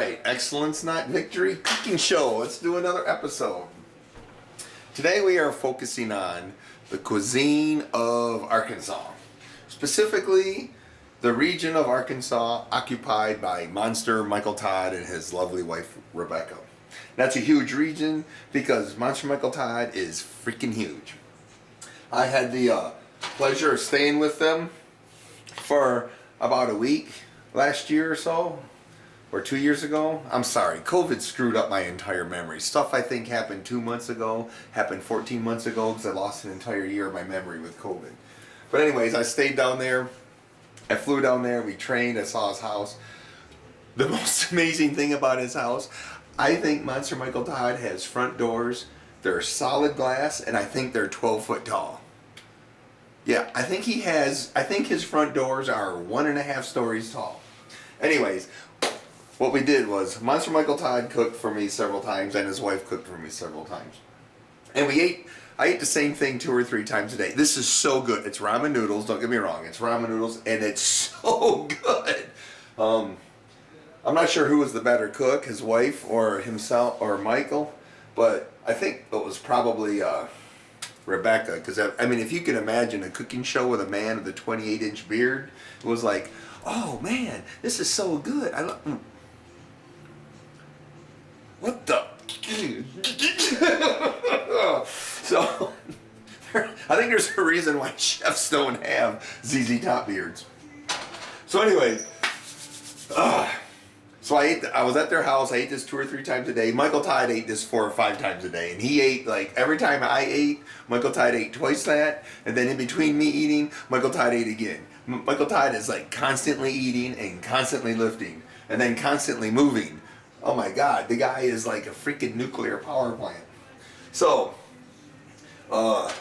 Alright, Excellence Not Victory Cooking Show. Let's do another episode. Today we are focusing on the cuisine of Arkansas. Specifically, the region of Arkansas occupied by Monster Michael Todd and his lovely wife, Rebecca. That's a huge region because Monster Michael Todd is freaking huge. I had the pleasure of staying with them for about a week last year or so. Or 2 years ago. I'm sorry, COVID screwed up my entire memory. Stuff I think happened 2 months ago, happened 14 months ago because I lost an entire year of my memory with COVID. But anyways, I stayed down there. I flew down there, we trained, I saw his house. The most amazing thing about his house, I think Monster Michael Todd has front doors. They're solid glass and I think they're 12 foot tall. Yeah, I think his front doors are 1.5 stories tall. Anyways, what we did was, Monster Michael Todd cooked for me several times, and his wife cooked for me several times. And I ate the same thing 2 or 3 times a day. This is so good. It's ramen noodles, don't get me wrong. It's ramen noodles, and it's so good. I'm not sure who was the better cook, his wife or himself or Michael, but I think it was probably Rebecca. Because, I mean, if you can imagine a cooking show with a man with a 28-inch beard, it was like, oh man, this is so good. What the? So, I think there's a reason why chefs don't have ZZ Top beards. So anyway, so I was at their house. I ate this 2 or 3 times a day. Michael Todd ate this 4 or 5 times a day, and he ate like every time I ate. Michael Todd ate twice that, and then in between me eating, Michael Todd ate again. Michael Todd is like constantly eating and constantly lifting, and then constantly moving. Oh my God, the guy is like a freaking nuclear power plant. So, the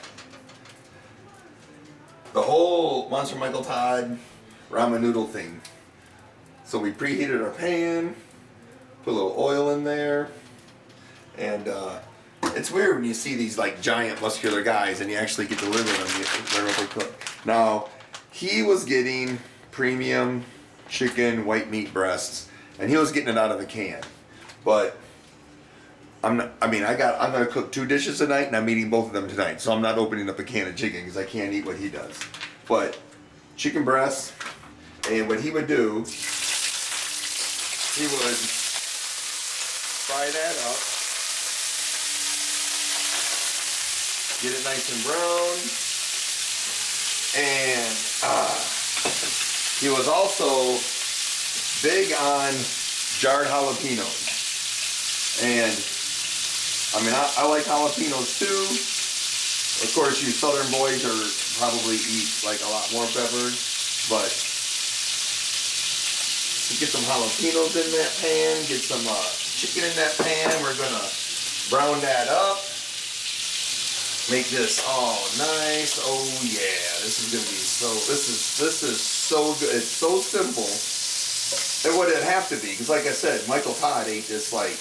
whole Monster Michael Todd ramen noodle thing. So we preheated our pan, put a little oil in there, and it's weird when you see these like giant muscular guys and you actually get to live with them, learn what they cook. Now, he was getting premium chicken white meat breasts, and he was getting it out of a can. But I'm gonna cook 2 dishes tonight, and I'm eating both of them tonight. So I'm not opening up a can of chicken because I can't eat what he does. But chicken breasts, and what he would do, he would fry that up, get it nice and brown, and he was also big on jarred jalapenos. And I mean, I like jalapenos too. Of course, you southern boys are probably eat like a lot more peppers, but to get some jalapenos in that pan, get some chicken in that pan. We're gonna brown that up, make this all nice. Oh yeah, this is gonna be so. This is so good. It's so simple. And what it'd have to be, because like I said, Michael Todd ate this like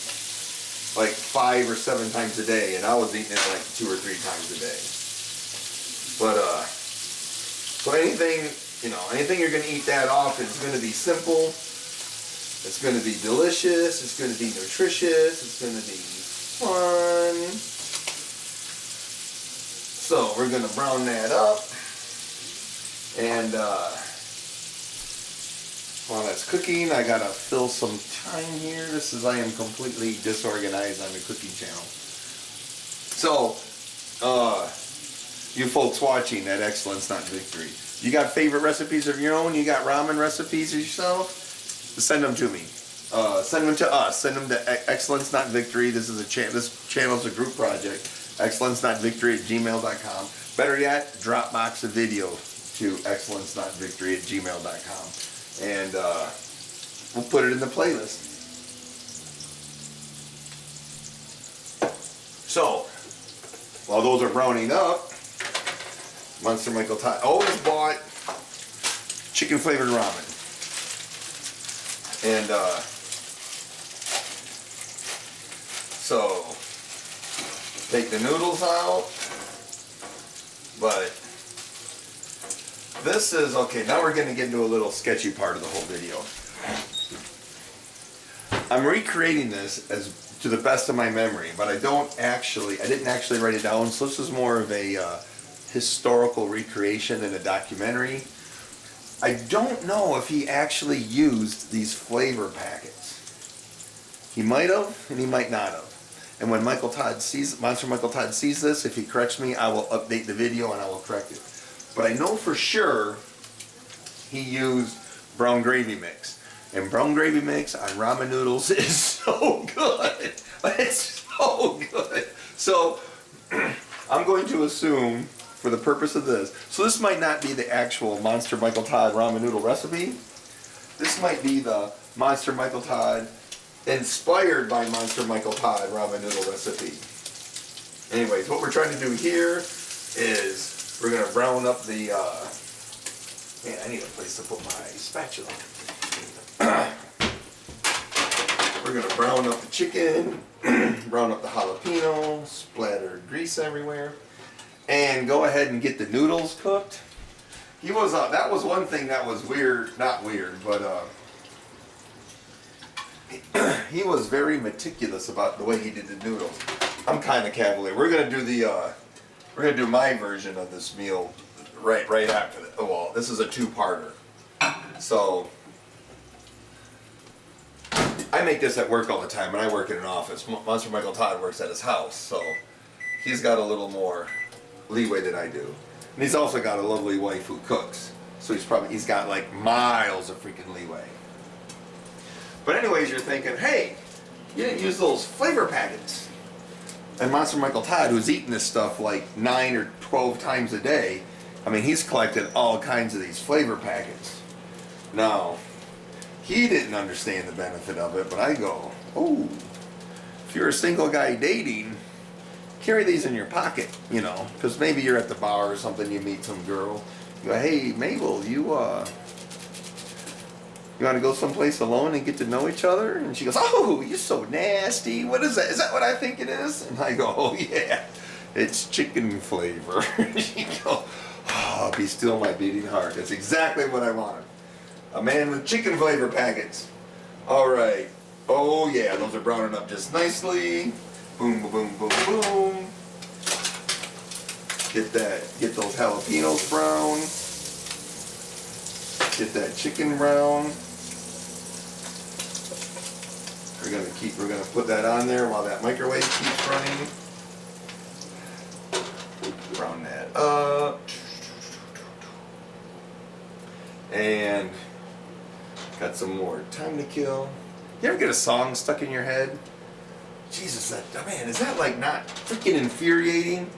5 or 7 times a day, and I was eating it like 2 or 3 times a day. But so anything you're gonna eat that off is gonna be simple. It's gonna be delicious. It's gonna be nutritious. It's gonna be fun. So we're gonna brown that up, and while that's cooking, I gotta fill some time here. I am completely disorganized on the cooking channel. So, you folks watching at Excellence Not Victory, you got favorite recipes of your own? You got ramen recipes yourself? Send them to me. Send them to us. Send them to Excellence Not Victory. This channel is a group project. excellencenotvictory@gmail.com. Better yet, Dropbox a video to excellencenotvictory@gmail.com. And we'll put it in the playlist. So, while those are browning up, Monster Michael Todd always bought chicken flavored ramen. And so, take the noodles out, but this is, okay, now we're going to get into a little sketchy part of the whole video. I'm recreating this as to the best of my memory, but I didn't actually write it down, so this is more of a historical recreation than a documentary. I don't know if he actually used these flavor packets. He might have, and he might not have. And when Monster Michael Todd sees this, if he corrects me, I will update the video and I will correct it. But I know for sure he used brown gravy mix. And brown gravy mix on ramen noodles is so good. It's so good. So I'm going to assume, for the purpose of this, so this might not be the actual Monster Michael Todd ramen noodle recipe. This might be the Monster Michael Todd inspired by Monster Michael Todd ramen noodle recipe. Anyways, what we're trying to do here is we're going to brown up the, man, I need a place to put my spatula. We're going to brown up the chicken, brown up the jalapeno, splatter grease everywhere, and go ahead and get the noodles cooked. That was one thing that was weird, not weird, but he was very meticulous about the way he did the noodles. I'm kind of cavalier. We're gonna do my version of this meal right after that. Oh, well, this is a two-parter. So I make this at work all the time, and I work in an office. Monster Michael Todd works at his house, so he's got a little more leeway than I do. And he's also got a lovely wife who cooks, so he's got like miles of freaking leeway. But anyways, you're thinking, hey, you didn't use those flavor packets. And Monster Michael Todd, who's eating this stuff like 9 or 12 times a day, I mean, he's collected all kinds of these flavor packets. Now, he didn't understand the benefit of it, but I go, oh, if you're a single guy dating, carry these in your pocket, you know, because maybe you're at the bar or something, you meet some girl, you go, hey, Mabel, you want to go someplace alone and get to know each other? And she goes, oh, you're so nasty. What is that? Is that what I think it is? And I go, oh, yeah, it's chicken flavor. She goes, oh, be still my beating heart. That's exactly what I wanted. A man with chicken flavor packets. All right. Oh, yeah, those are browning up just nicely. Boom, boom, boom, boom, boom. Get those jalapenos brown. Get that chicken brown. We're gonna put that on there while that microwave keeps running. Brown that up. And got some more time to kill. You ever get a song stuck in your head? Jesus, man, is that like not freaking infuriating?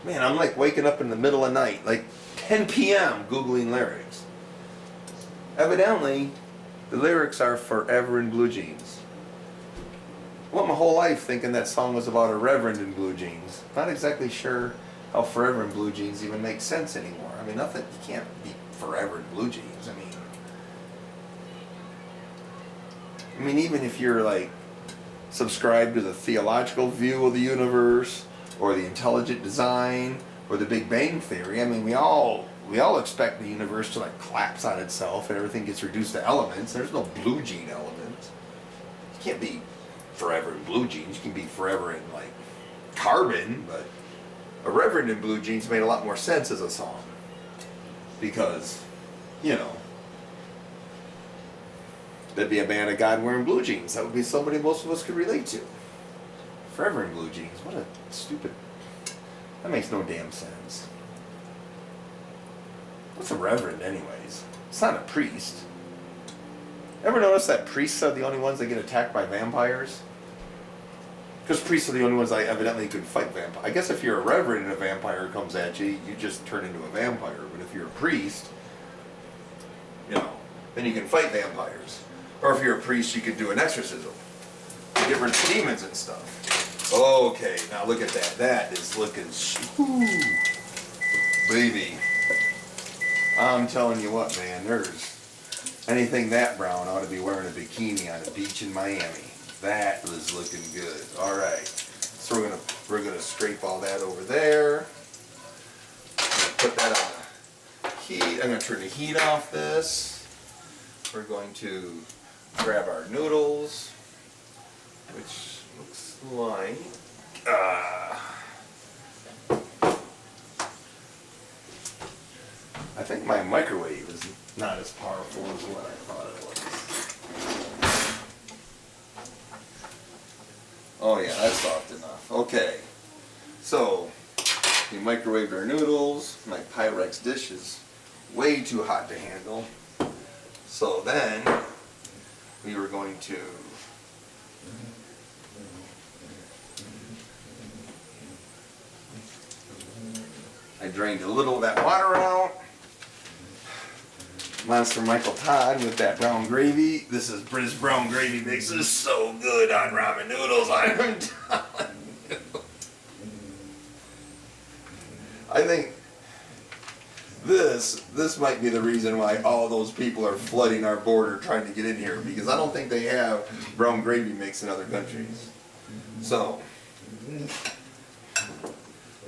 Man, I'm like waking up in the middle of the night, like 10 p.m. Googling lyrics. Evidently, the lyrics are Forever in Blue Jeans. I went my whole life thinking that song was about a reverend in blue jeans. Not exactly sure how Forever in Blue Jeans even makes sense anymore. I mean, you can't be forever in blue jeans. I mean, even if you're like subscribed to the theological view of the universe, or the intelligent design, or the Big Bang Theory, I mean, we all expect the universe to like collapse on itself and everything gets reduced to elements. There's no blue gene element. You can't be forever in blue jeans. You can be forever in like carbon, but a reverend in blue jeans made a lot more sense as a song. Because, you know, that'd be a man of God wearing blue jeans. That would be somebody most of us could relate to. Forever in blue jeans. What a stupid... That makes no damn sense. What's a reverend anyways? It's not a priest. Ever notice that priests are the only ones that get attacked by vampires? Because priests are the only ones that evidently could fight vampires. I guess if you're a reverend and a vampire comes at you, you just turn into a vampire. But if you're a priest, you know, then you can fight vampires. Or if you're a priest, you could do an exorcism to get rid of demons and stuff. Okay, now look at that. That is looking... Ooh, baby. I'm telling you what, man, there's... Anything that brown ought to be wearing a bikini on a beach in Miami. That was looking good. All right, so we're gonna scrape all that over there. I'm gonna put that on heat. I'm gonna turn the heat off this. We're going to grab our noodles. which looks like I think my microwave is not as powerful as what I thought it was. Oh yeah, that's soft enough. Okay, so we microwaved our noodles. My Pyrex dish is way too hot to handle. So then we were going to I drained a little of that water out. Monster Michael Todd with that brown gravy. This is British brown gravy mix. This is so good on ramen noodles. I'm telling you. I think this might be the reason why all those people are flooding our border trying to get in here, because I don't think they have brown gravy mix in other countries. So I'm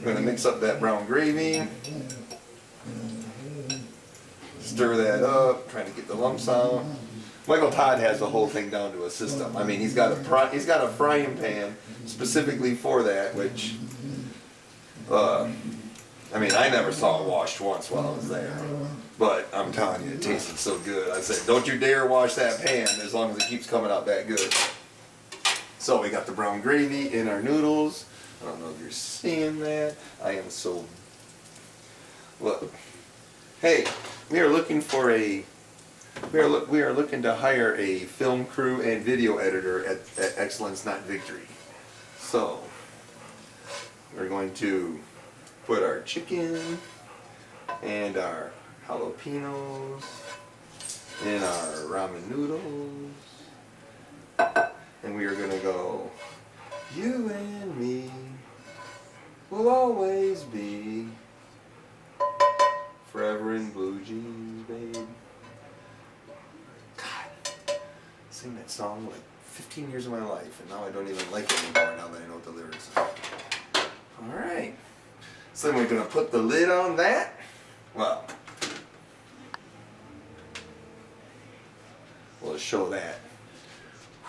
going to mix up that brown gravy. Stir that up, trying to get the lumps out. Michael Todd has the whole thing down to a system. I mean, he's got a frying pan specifically for that, which I mean, I never saw it washed once while I was there. But I'm telling you, it tasted so good. I said, don't you dare wash that pan as long as it keeps coming out that good. So we got the brown gravy in our noodles. I don't know if you're seeing that. I am so... Look. Hey, we are looking for a... We are looking to hire a film crew and video editor at Excellence Not Victory. So, we're going to put our chicken and our jalapenos in our ramen noodles. And we are going to go, you and me will always be forever in blue jeans, babe. God, sing that song like 15 years of my life, and now I don't even like it anymore now that I know what the lyrics are. Alright. So then we're going to put the lid on that. Well, we'll show that.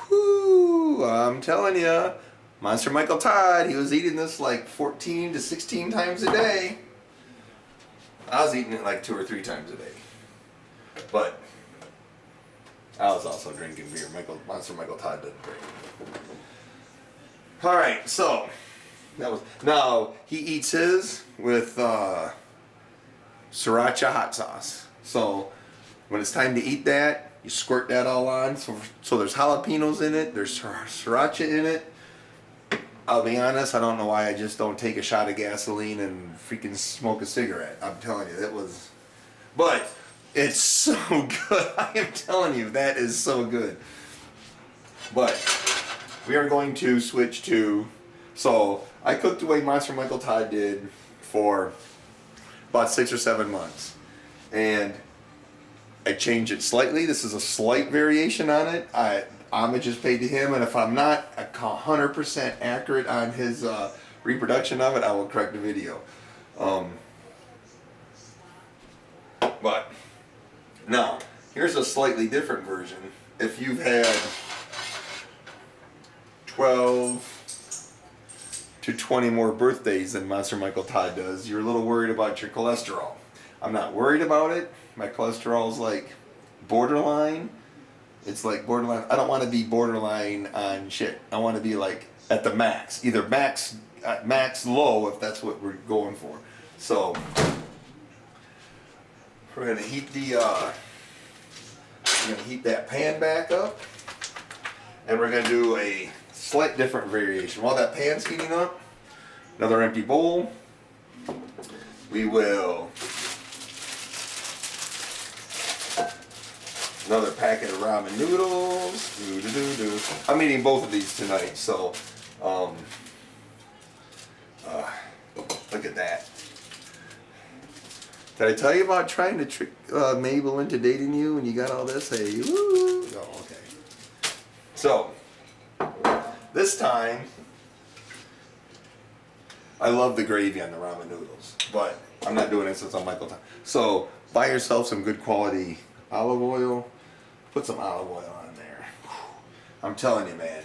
Whoo! I'm telling you, Monster Michael Todd, he was eating this like 14 to 16 times a day. I was eating it like 2 or 3 times a day. But I was also drinking beer. Monster Michael Todd didn't drink. Alright, so now he eats his with sriracha hot sauce. So when it's time to eat that, you squirt that all on. So there's jalapenos in it, there's sriracha in it. I'll be honest, I don't know why I just don't take a shot of gasoline and freaking smoke a cigarette. I'm telling you, it was... But it's so good. I am telling you, that is so good. But we are going to switch to... So I cooked the way Monster Michael Todd did for about 6 or 7 months. And I changed it slightly. This is a slight variation on it. Homage is paid to him, and if I'm not 100% accurate on his reproduction of it, I will correct the video. But now, here's a slightly different version. If you've had 12 to 20 more birthdays than Monster Michael Todd does, you're a little worried about your cholesterol. I'm not worried about it. My cholesterol is like borderline. It's like borderline. I don't want to be borderline on shit. I want to be like at the max. Either max low if that's what we're going for. So we're gonna heat that pan back up, and we're gonna do a slight different variation. While that pan's heating up, another empty bowl. We will another packet of ramen noodles. I'm eating both of these tonight, so look at that. Did I tell you about trying to trick Mabel into dating you and you got all this? Hey, woo! Oh, okay. So this time, I love the gravy on the ramen noodles, but I'm not doing it since I'm Michael Todd. So buy yourself some good quality olive oil. Put some olive oil on there. I'm telling you, man,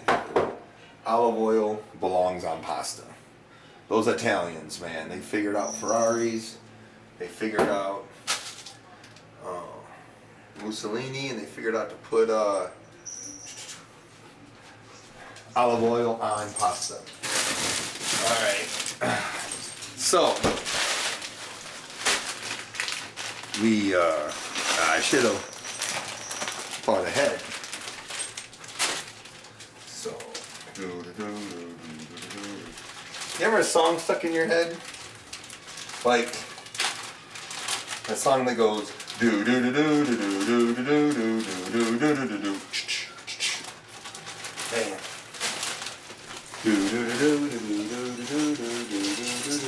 olive oil belongs on pasta. Those Italians, man, they figured out Ferraris, they figured out Mussolini, and they figured out to put olive oil on pasta. Alright, so I should have thought ahead. So, you ever a song stuck in your head? Like a song that goes do do do do do do do do do do do do do do. Man. Do do do do do do do do do do do.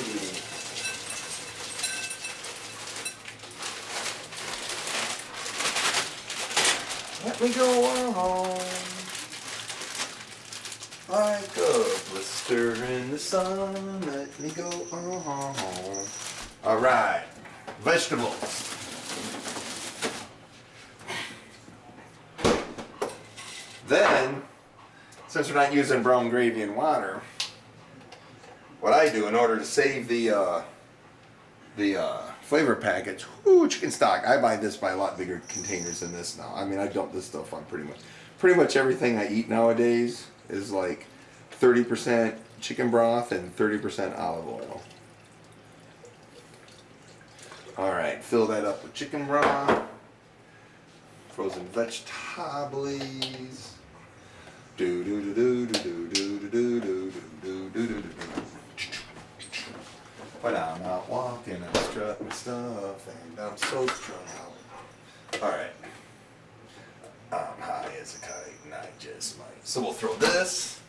Let me go on like a blister in the sun. Let me go on. All right, vegetables. Then, since we're not using brown gravy and water, what I do in order to save the flavor package, chicken stock. I buy this by a lot bigger containers than this now. I mean, I dump this stuff on pretty much everything I eat nowadays is like 30% chicken broth and 30% olive oil. All right, fill that up with chicken broth, frozen vegetables. Do do do do do do do do do do do do do. But I'm out walking, I'm strutting stuff, and I'm so strung out. Alright. I'm high as a kite, and I just might. So we'll throw this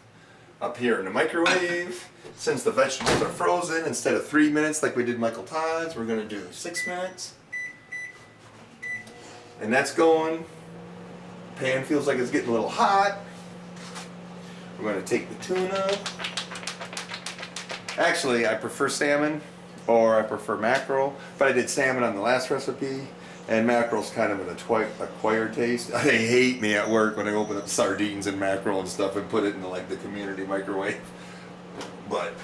up here in the microwave. Since the vegetables are frozen, instead of 3 minutes like we did Michael Todd's, we're going to do 6 minutes. And that's going. Pan feels like it's getting a little hot. We're going to take the tuna. Actually, I prefer salmon, or I prefer mackerel, but I did salmon on the last recipe, and mackerel's kind of an acquired taste. They hate me at work when I open up sardines and mackerel and stuff and put it in like the community microwave. But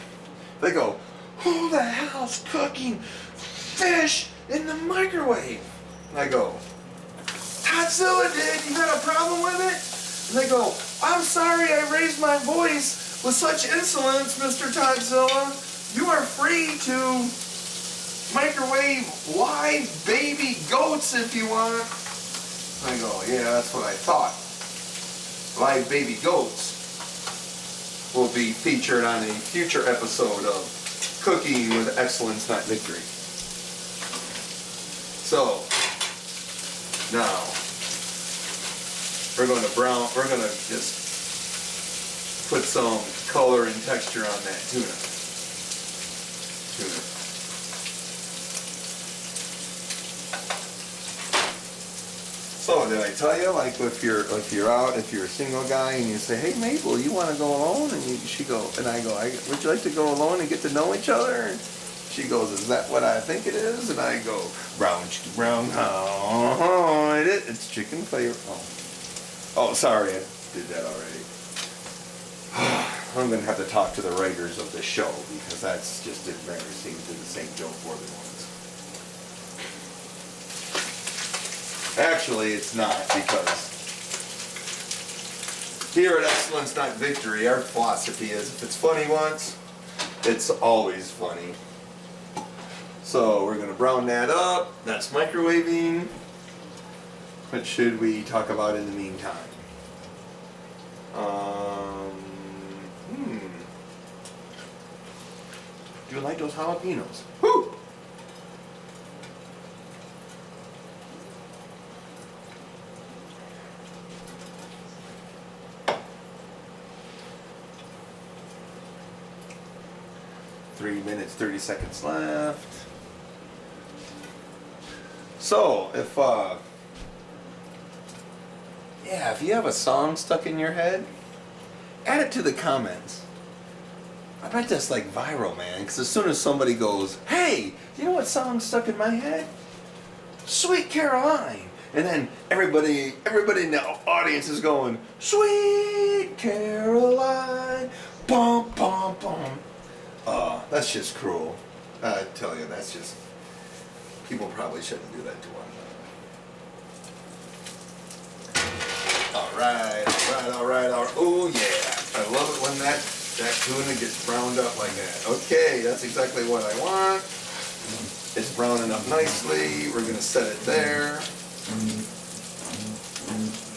they go, who the hell's cooking fish in the microwave? And I go, Todzilla did, you got a problem with it? And they go, I'm sorry I raised my voice with such insolence, Mr. Todzilla. You are free to microwave live baby goats if you want. I go, yeah, that's what I thought. Live baby goats will be featured on a future episode of Cooking with Excellence, Not Victory. So, now, we're going to just put some color and texture on that tuna. So did I tell you, like if you're out, if you're a single guy and you say, hey Mabel, you want to go alone? And I go, would you like to go alone and get to know each other? And she goes, is that what I think it is? And I go, brown chicken brown. Oh, it's chicken flavor. Oh, sorry, I did that already. I'm going to have to talk to the writers of the show because that's just embarrassing to do the same joke more than once. Actually, it's not, because here at Excellence Not Victory, our philosophy is if it's funny once, it's always funny. So we're going to brown that up. That's microwaving. What should we talk about in the meantime? Do you like those jalapenos? Woo! Three minutes, 30 seconds left. So, if you have a song stuck in your head, add it to the comments. I bet that's like viral, man, because as soon as somebody goes, hey, you know what song stuck in my head? Sweet Caroline. And then everybody in the audience is going, Sweet Caroline, bum, bum, bum. That's just cruel. I tell you, that's just, people probably shouldn't do that to one another. All right. Oh yeah, I love it when that tuna gets browned up like that. Okay, that's exactly what I want. It's browning up nicely. We're gonna set it there.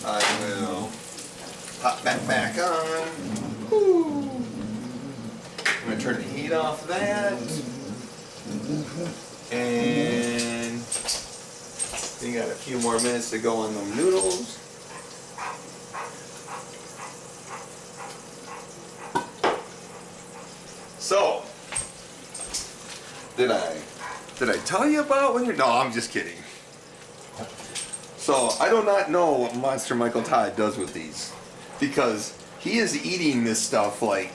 I will pop that back on. Woo. I'm gonna turn the heat off that. And we got a few more minutes to go on them noodles. So, did I tell you about when you're... No, I'm just kidding. So, I do not know what Monster Michael Todd does with these. Because he is eating this stuff like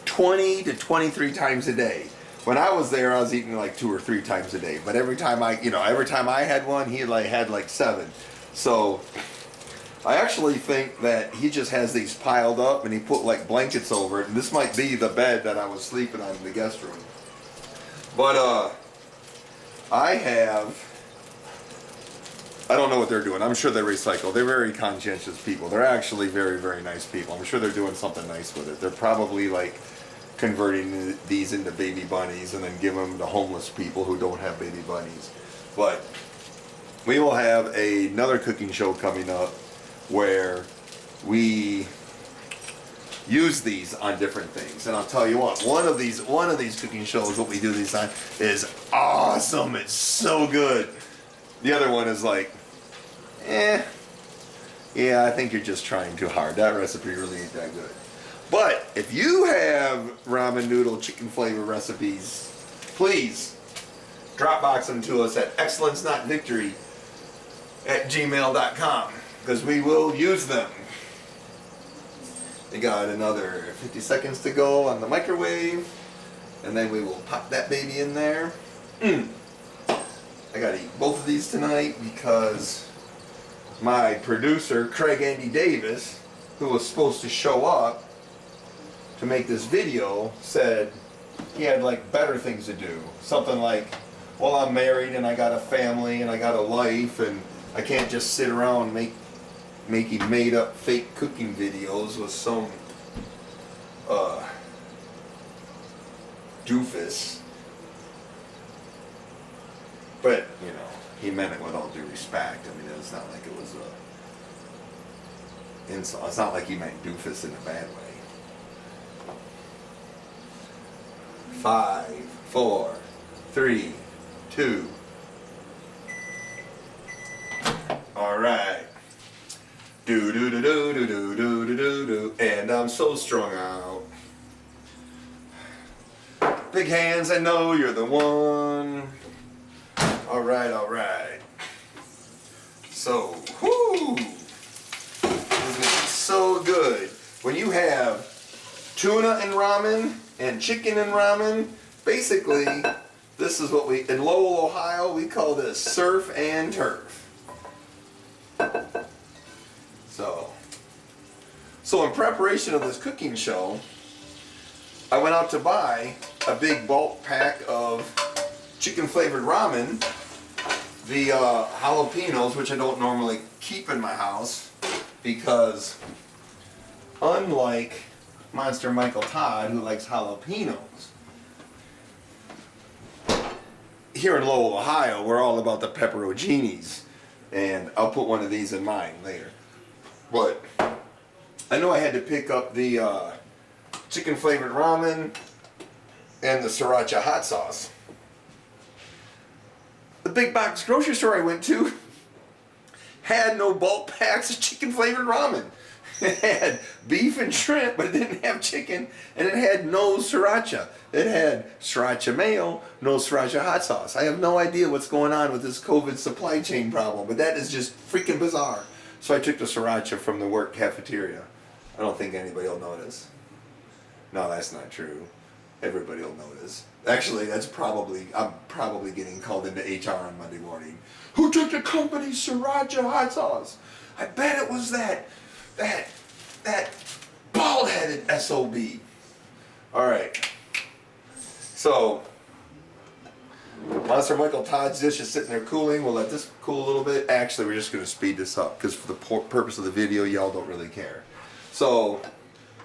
20 to 23 times a day. When I was there, I was eating like 2 or 3 times a day. But every time I had one, he had like 7. So, I actually think that he just has these piled up and he put like blankets over it. And this might be the bed that I was sleeping on in the guest room. But I don't know what they're doing. I'm sure they recycle. They're very conscientious people. They're actually very, very nice people. I'm sure they're doing something nice with it. They're probably like converting these into baby bunnies and then giving them to homeless people who don't have baby bunnies. But we will have another cooking show coming up where we use these on different things. And I'll tell you what, one of these cooking shows, what we do these on, is awesome. It's so good. The other one is like, yeah, I think you're just trying too hard. That recipe really ain't that good. But if you have ramen noodle chicken flavor recipes, please Dropbox them to us at excellencenotvictory@gmail.com because we will use them. We got another 50 seconds to go on the microwave, and then we will pop that baby in there. I gotta eat both of these tonight because my producer, Craig Andy Davis, who was supposed to show up to make this video, said he had like better things to do. Something like, well, I'm married and I got a family and I got a life and I can't just sit around making made up fake cooking videos with some doofus. But, you know, he meant it with all due respect. I mean, it's not like it was a insult. It's not like he meant doofus in a bad way. 5, 4, 3, 2. All right. Do do do do do do do do do do. And I'm so strung out. Big hands, I know you're the one. All right. So, whoo! This is gonna be so good. When you have tuna and ramen and chicken and ramen, basically, this is what in Lowell, Ohio, we call this surf and turf. So in preparation of this cooking show, I went out to buy a big bulk pack of chicken flavored ramen, the jalapenos, which I don't normally keep in my house because unlike Monster Michael Todd, who likes jalapenos, here in Lowell, Ohio, we're all about the pepperoncinis, and I'll put one of these in mine later. But I know I had to pick up the chicken flavored ramen and the sriracha hot sauce. The big box grocery store I went to had no bulk packs of chicken flavored ramen. It had beef and shrimp, but it didn't have chicken, and it had no sriracha. It had sriracha mayo, no sriracha hot sauce. I have no idea what's going on with this COVID supply chain problem, but that is just freaking bizarre. So I took the sriracha from the work cafeteria. I don't think anybody will notice. No, that's not true. everybody will notice. Actually, I'm probably getting called into HR on Monday morning. Who took the company's sriracha hot sauce? I bet it was that bald-headed SOB. All right. So, Monster Michael Todd's dish is sitting there cooling. We'll let this cool a little bit. Actually, we're just going to speed this up because for the purpose of the video, y'all don't really care. So,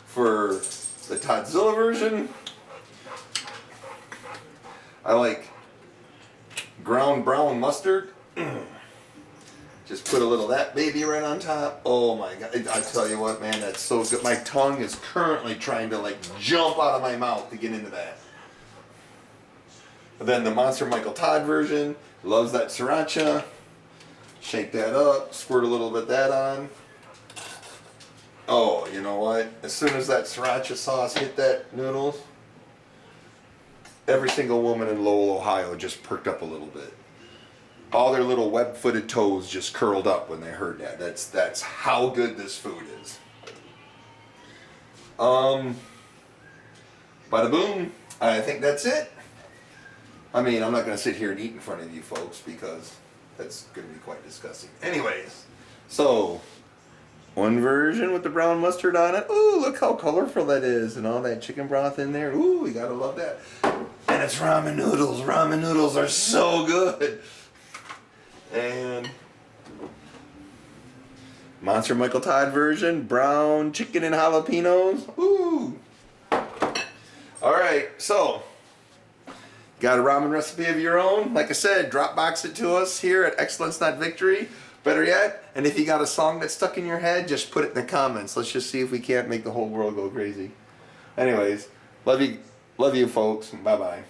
for the Toddzilla version, I like ground brown mustard. Just put a little of that baby right on top. Oh my God. I tell you what, man, that's so good. My tongue is currently trying to like jump out of my mouth to get into that. And then the Monster Michael Todd version, loves that sriracha. Shake that up, squirt a little bit of that on. Oh, you know what? As soon as that sriracha sauce hit that noodles, every single woman in Lowell, Ohio just perked up a little bit. All their little web-footed toes just curled up when they heard that. That's how good this food is. Bada boom. I think that's it. I mean, I'm not going to sit here and eat in front of you folks because that's going to be quite disgusting. Anyways, so one version with the brown mustard on it. Ooh, look how colorful that is, and all that chicken broth in there. Ooh, you gotta love that. And it's ramen noodles. Ramen noodles are so good. And Monster Michael Todd version, brown chicken and jalapenos. Ooh. All right, so got a ramen recipe of your own? Like I said, Dropbox it to us here at Excellence Not Victory. Better yet, and if you got a song that's stuck in your head, just put it in the comments. Let's just see if we can't make the whole world go crazy. Anyways, love you folks. Bye bye.